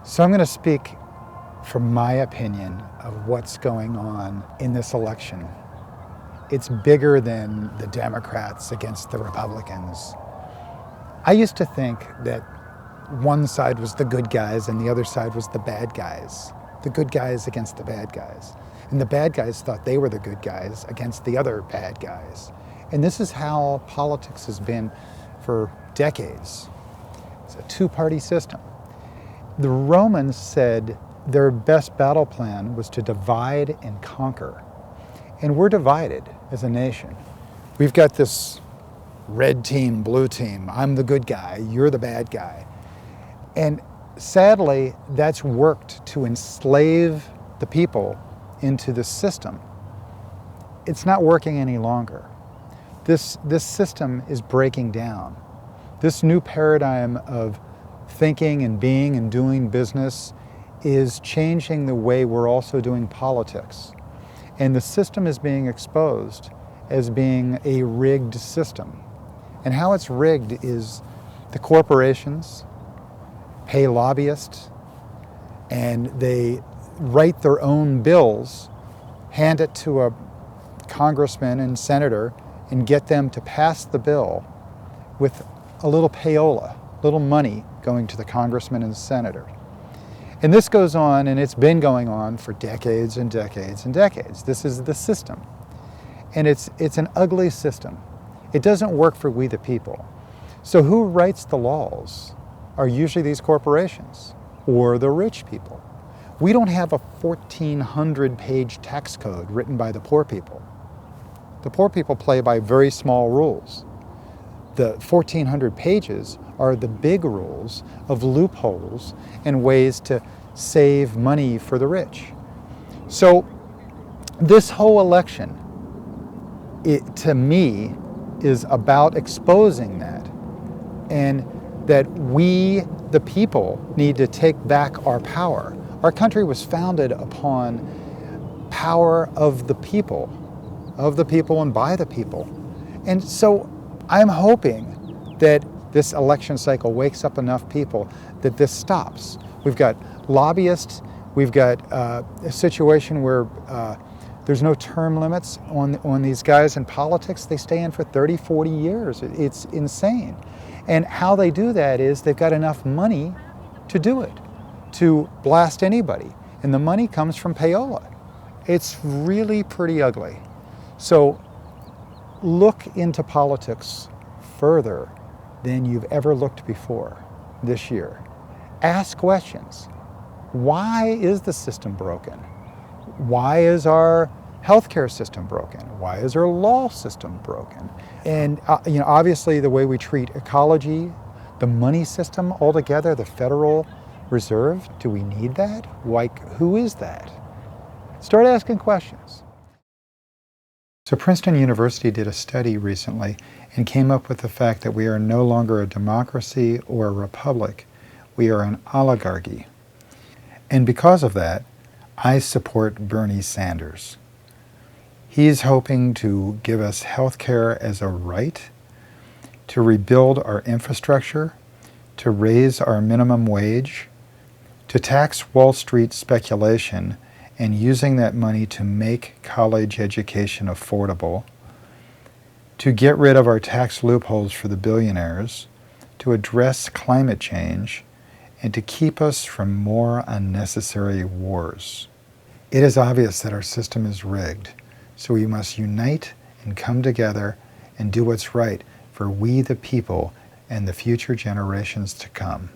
So I'm going to speak from my opinion of what's going on in this election. It's bigger than the Democrats against the Republicans. I used to think that one side was the good guys and the other side was the bad guys. The good guys against the bad guys. And the bad guys thought they were the good guys against the other bad guys. And this is how politics has been for decades. It's a two-party system. The Romans said their best battle plan was to divide and conquer. And we're divided as a nation. We've got this red team, blue team. I'm the good guy, you're the bad guy. And sadly, that's worked to enslave the people into this system. It's not working any longer. This system is breaking down. This new paradigm of thinking and being and doing business is changing the way we're also doing politics. And the system is being exposed as being a rigged system. And how it's rigged is the corporations pay lobbyists and they write their own bills, hand it to a congressman and senator, and get them to pass the bill with a little payola, little money going to the congressman and the senator. And this goes on, and it's been going on for decades and decades and decades. This is the system. And it's an ugly system. It doesn't work for we the people. So who writes the laws are usually these corporations or the rich people. We don't have a 1,400-page tax code written by the poor people. The poor people play by very small rules. The 1,400 pages are the big rules of loopholes and ways to save money for the rich. So this whole election, to me, is about exposing that, and that we, the people, need to take back our power. Our country was founded upon power of the people and by the people. And so I'm hoping that this election cycle wakes up enough people that this stops. We've got lobbyists, we've got a situation where there's no term limits on these guys in politics. They stay in for 30, 40 years. It's insane. And how they do that is they've got enough money to do it, to blast anybody. And the money comes from payola. It's really pretty ugly. So look into politics further than you've ever looked before this year. Ask questions. Why is the system broken? Why is our healthcare system broken? Why is our law system broken? And obviously the way we treat ecology, the money system altogether, the Federal Reserve, do we need that? Like, who is that? Start asking questions. So Princeton University did a study recently and came up with the fact that we are no longer a democracy or a republic. We are an oligarchy. And because of that, I support Bernie Sanders. He's hoping to give us health care as a right, to rebuild our infrastructure, to raise our minimum wage, to tax Wall Street speculation and using that money to make college education affordable, to get rid of our tax loopholes for the billionaires, to address climate change, and to keep us from more unnecessary wars. It is obvious that our system is rigged, so we must unite and come together and do what's right for we the people and the future generations to come.